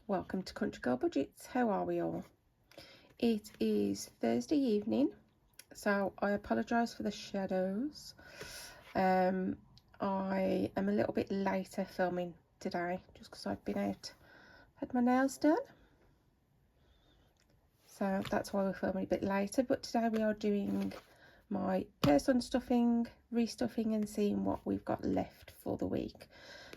Welcome to Country Girl Budgets. How are we all? It is Thursday evening, so I apologise for the shadows. I am a little bit later filming today just because I've been out, had my nails done. So that's why we're filming a bit later, but today we are doing my purse unstuffing, restuffing and seeing what we've got left for the week.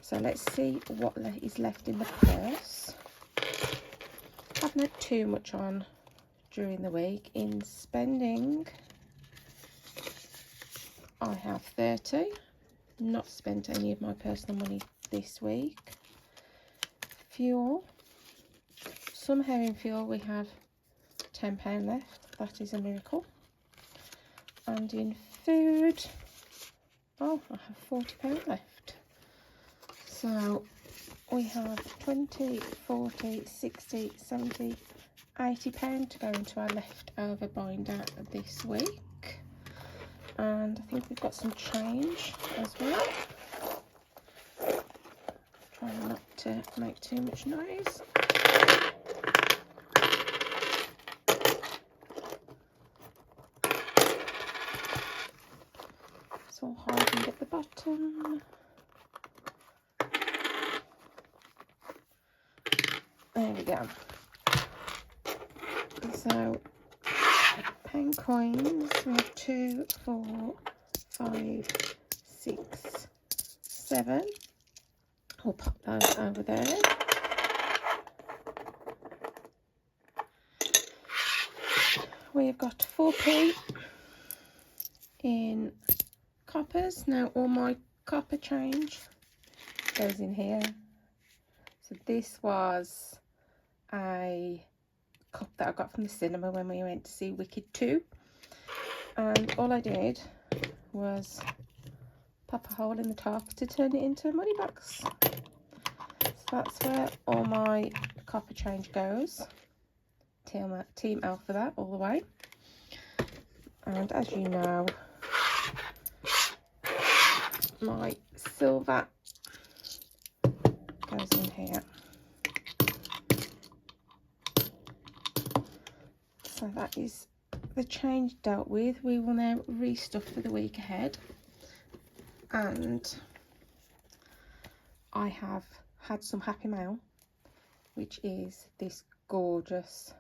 So let's see what is left in the purse. Haven't had too much on during the week. In spending, I have 30. Not spent any of my personal money this week. Fuel. Somehow in fuel we have £10 left. That is a miracle. And in food, oh, I have £40 left. So we have 20, 40, 60, 70, £80 to go into our leftover binder this week. And I think we've got some change as well. Trying not to make too much noise. It's all hiding at the bottom. There we go. So, pound coins, we have 2, 4, 5, 6, 7. We'll pop those over there. We've got 4p in coppers. Now all my copper change goes in here. So this was a cup that I got from the cinema when we went to see Wicked 2, and all I did was pop a hole in the top to turn it into a money box. So that's where all my copper change goes. Team L for that all the way. And as you know, my silver goes in here. So that is the change dealt with. We will now restuff for the week ahead. And I have had some happy mail, which is this gorgeous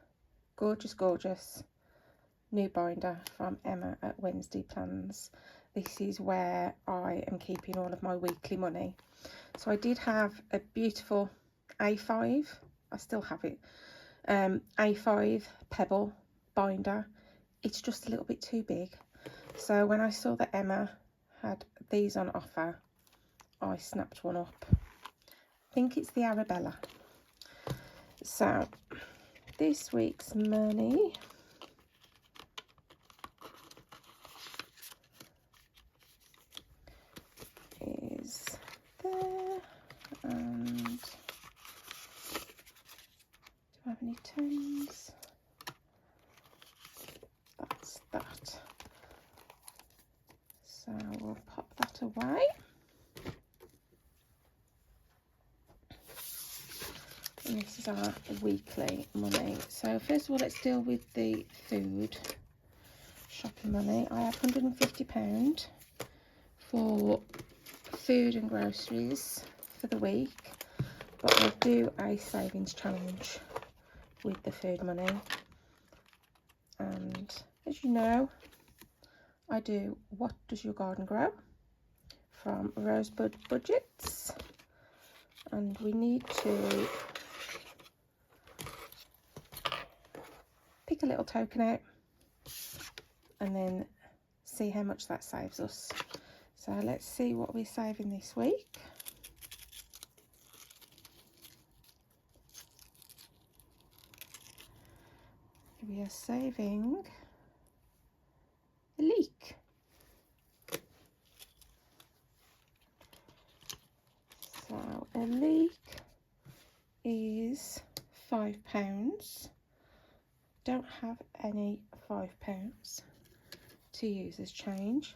new binder from Emma at Wednesday Plans. This is where I am keeping all of my weekly money. So I did have a beautiful A5, I still have it, A5 pebble binder. It's just a little bit too big. So when I saw that Emma had these on offer, I snapped one up. I think it's the Arabella. So this week's money is there. And do I have any tens? That's that. So we'll pop that away. And this is our weekly money. So first of all, let's deal with the food shopping money. I have £150 for food and groceries for the week, but I'll do a savings challenge with the food money. And as you know, I do What Does Your Garden Grow from Rosebud Budgets, and we need to pick a little token out and then see how much that saves us. So let's see what we're saving this week. We are saving a leek. So a leek is £5. Don't have any £5 to use as change,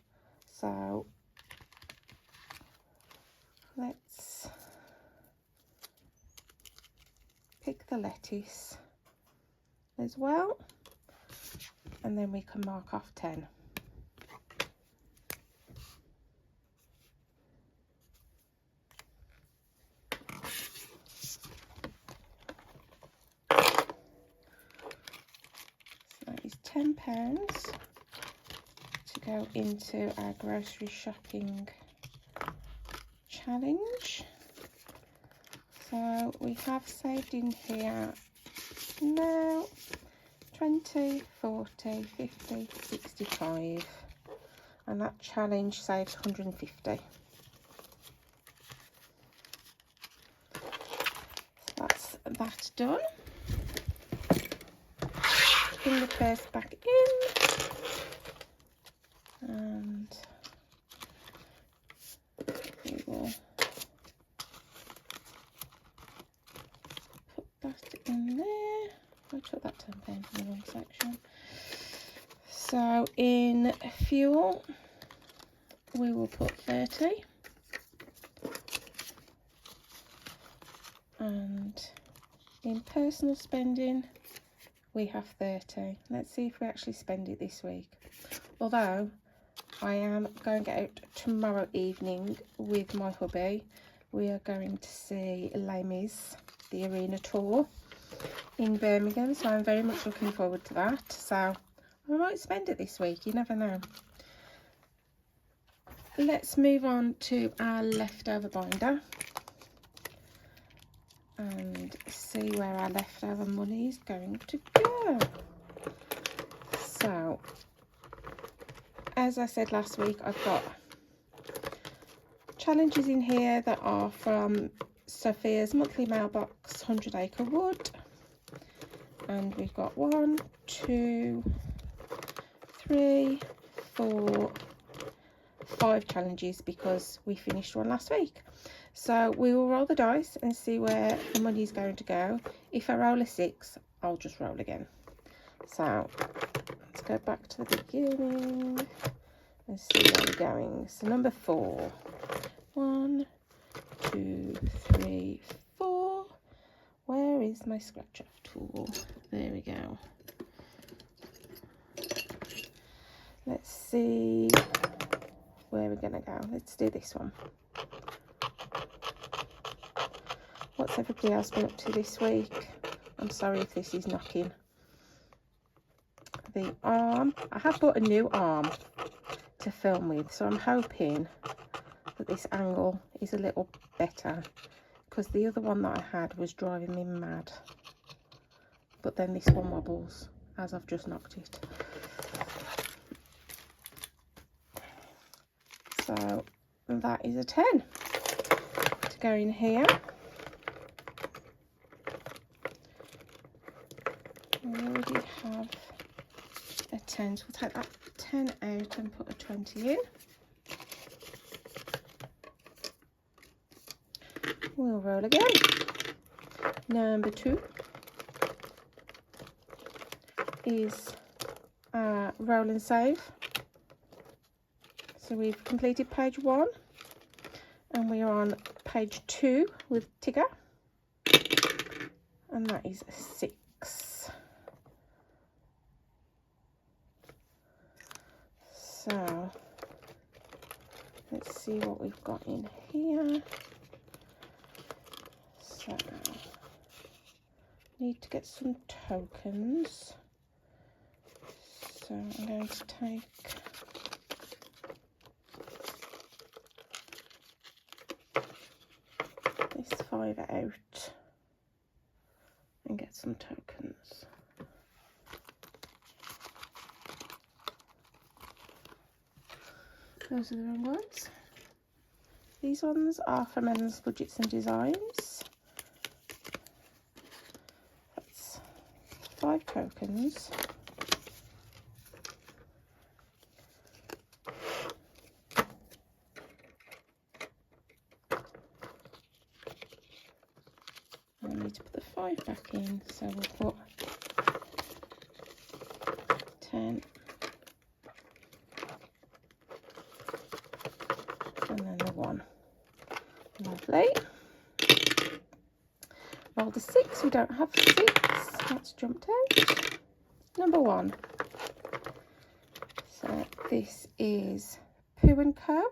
so let's pick the lettuce as well, and then we can mark off 10. So that is £10 to go into our grocery shopping challenge. So we have saved in here now 20, 40, 50, 65, and that challenge saves 150. So that's that done. Bring the purse back in, and we will that in there. I took that £10 in the wrong section. So in fuel we will put 30, and in personal spending we have 30. Let's see if we actually spend it this week, although I am going out tomorrow evening with my hubby. We are going to see Les Mis, the arena tour in Birmingham, so I'm very much looking forward to that. So I might spend it this week, you never know. Let's move on to our leftover binder and see where our leftover money is going to go. So as I said last week, I've got challenges in here that are from Sophia's monthly mailbox 100 Acre Wood, and we've got 1, 2, 3, 4, 5 challenges because we finished one last week. So we will roll the dice and see where the money is going to go. If I roll a 6, I'll just roll again. So let's go back to the beginning and see where we're going. So number 4. 1, 2, 3, 4. Where is my scratch off tool? There we go. Let's see where we're gonna go. Let's do this one. What's everybody else been up to this week? I'm sorry if this is knocking. The arm. I have bought a new arm to film with, so I'm hoping that this angle is a little better, because the other one that I had was driving me mad. But then this one wobbles as I've just knocked it. So that is a 10 to go in here. We already have a 10, so we'll take that 10 out and put a 20 in. We'll roll again. Number 2 is roll and save. So we've completed page 1 and we are on page 2 with Tigger, and that is a 6. So let's see what we've got in here. So need to get some tokens. So I'm going to take this 5 out and get some tokens. Those are the wrong ones. These ones are from Endless Budgets and Designs. That's 5 tokens. I need to put the 5 back in, so we'll put 10 and then the 1. Lovely. roll the 6. We don't have 6. That's jumped out. Number 1. So this is Pooh & Co.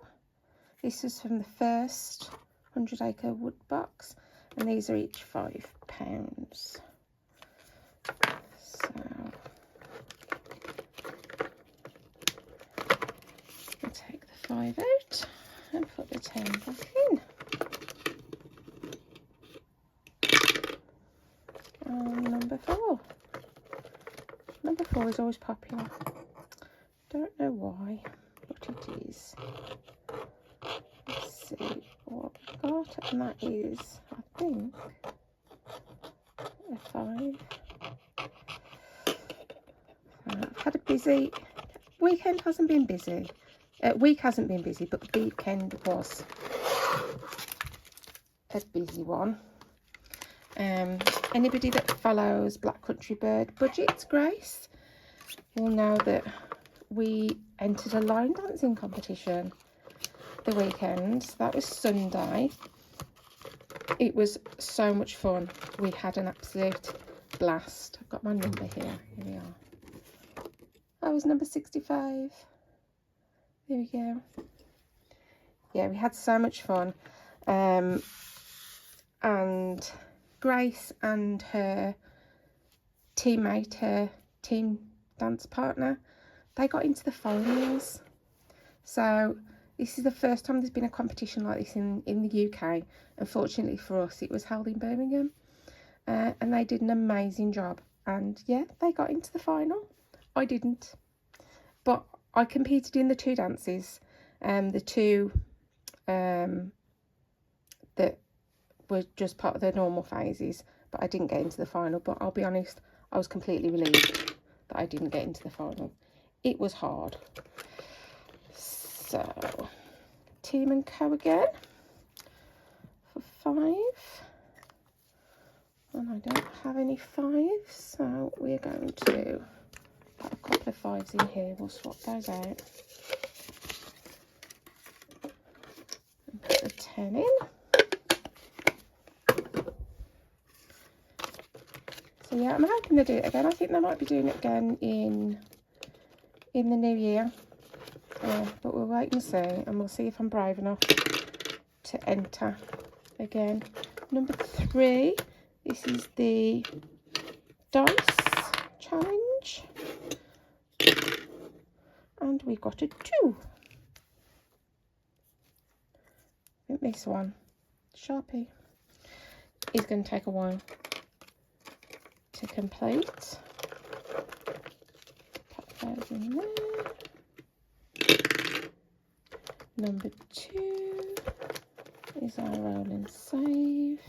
This is from the first 100 Acre Wood Box, and these are each £5. So I'll take the 5 out and put the 10 back in. And number 4. Number 4 is always popular. Don't know why, but it is. Let's see what we've got, and that is, I think, a 5. I've had a busy weekend. Hasn't been busy. Week hasn't been busy, but the weekend was a busy one. Anybody that follows Black Country Bird Budgets, Grace, will know that we entered a line dancing competition the weekend. That was Sunday. It was so much fun. We had an absolute blast. I've got my number here. Here we are. I was number 65. There we go. Yeah, we had so much fun. And Grace and her teammate, her team dance partner, they got into the finals. So this is the first time there's been a competition like this in the UK. Unfortunately for us, it was held in Birmingham. And they did an amazing job. And yeah, they got into the final. I didn't. But I competed in the 2 dances. The 2 that were just part of the normal phases. But I didn't get into the final. But I'll be honest, I was completely relieved that I didn't get into the final. It was hard. So, Team & Co again for 5. And I don't have any 5s, so we're going to put a couple of 5s in here. We'll swap those out. And put the 10 in. So yeah, I'm hoping they do it again. I think they might be doing it again in the new year. But we'll wait and see, and we'll see if I'm brave enough to enter again. Number 3, this is the dice challenge, and we got a 2. I think this one, Sharpie, is going to take a while to complete. Pop those in there. Number 2 is our roll and save.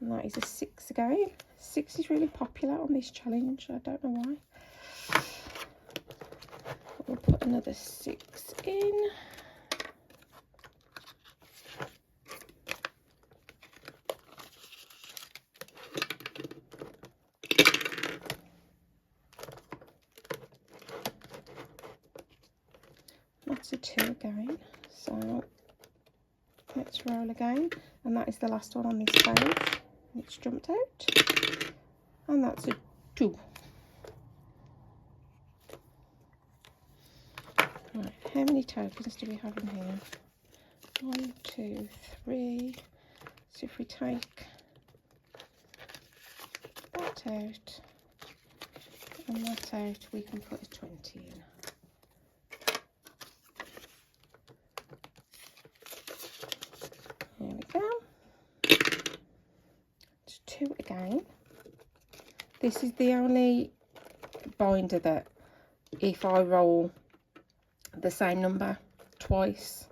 And that is a 6 again. 6 is really popular on this challenge. I don't know why. We'll put another 6 in. That's a 2 again, so let's roll again, and that is the last one on this page. It's jumped out, and that's a 2. Right, how many tokens do we have in here? 1, 2, 3. So if we take that out and that out, we can put a 20 in. There we go. It's 2 again. This is the only binder that if I roll the same number twice,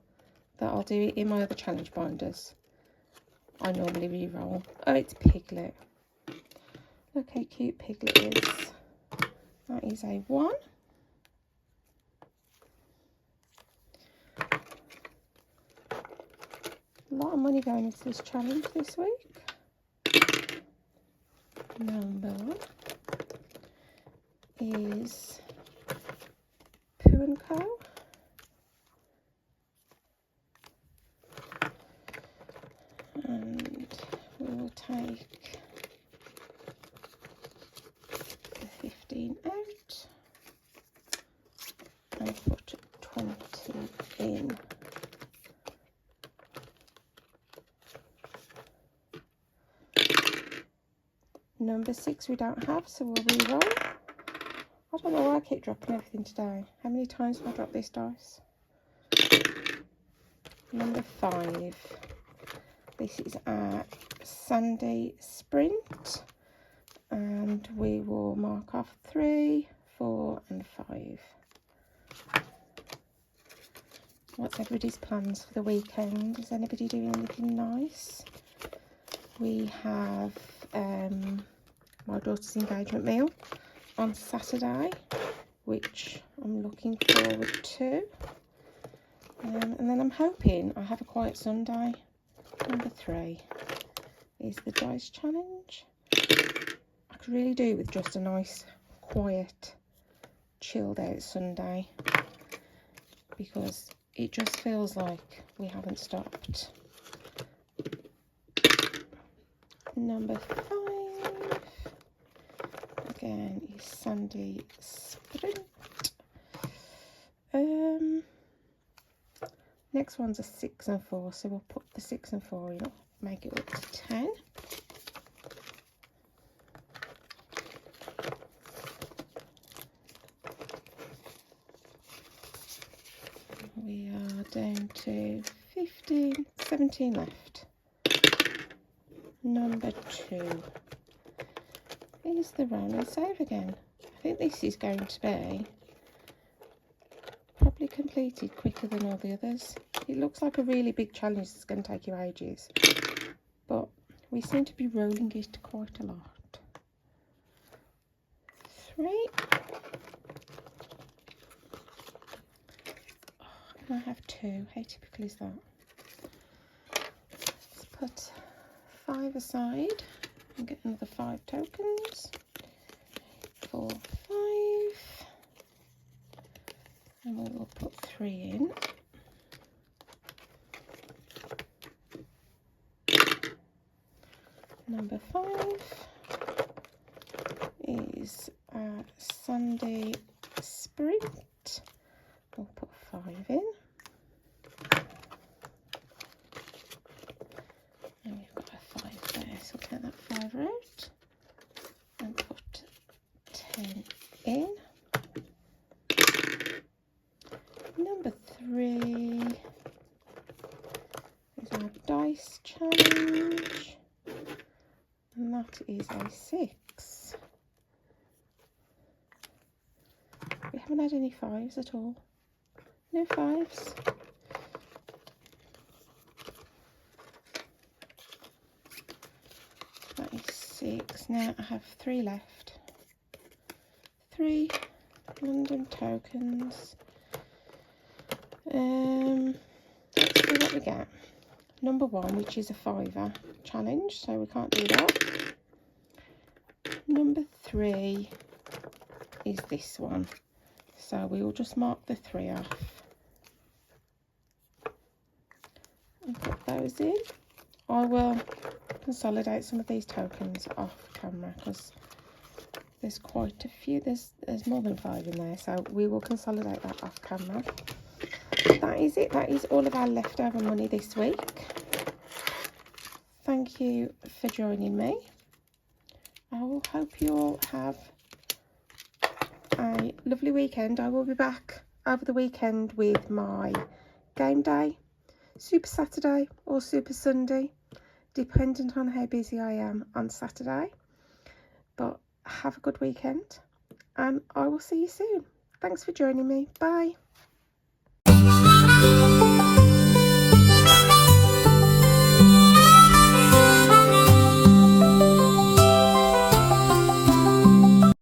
that I'll do it. In my other challenge binders, I normally re-roll. Oh, it's Piglet. Look how cute Piglet is. That is a 1. A lot of money going into this challenge this week. Number 1 is Pooh & Co. Number 6 we don't have, so we'll re-roll. I don't know why I keep dropping everything today. How many times have I dropped this dice? Number 5. This is our Sandy Sprint. And we will mark off 3, 4 and 5. What's everybody's plans for the weekend? Is anybody doing anything nice? We have my daughter's engagement meal on Saturday, which I'm looking forward to. And then I'm hoping I have a quiet Sunday. Number 3 is the dice challenge. I could really do with just a nice, quiet, chilled out Sunday, because it just feels like we haven't stopped. Number 5 again is Sandy Sprint. Next one's a 6 and 4, so we'll put the 6 and 4 in, make it up to 10. We are down to 15, 17 left. Number 2 is the roll and save again. I think this is going to be probably completed quicker than all the others. It looks like a really big challenge that's going to take you ages, but we seem to be rolling it quite a lot. 3. I have 2. How typical is that? Let's put 5 aside and get another 5 tokens. 4, 5. And we will put 3 in. Number 5 is Sunday Sprint. We'll put 5 in. And we've got a 5 there, so we'll take that 5 out and put 10 in. Number 3 is our dice challenge, and that is a 6. We haven't had any 5s at all. No 5s. That is 6. Now I have 3 left. 3 London tokens. Let's see what we get. Number 1, which is a 5er challenge, so we can't do that. Number 3 is this one, so we will just mark the 3 off and put those in. I will consolidate some of these tokens off camera because there's quite a few. There's more than 5 in there, so we will consolidate that off camera. That is it. That is all of our leftover money this week. Thank you for joining me. I will hope you all have a lovely weekend. I will be back over the weekend with my game day, Super Saturday or Super Sunday, dependent on how busy I am on Saturday. But have a good weekend and I will see you soon. Thanks for joining me. Bye.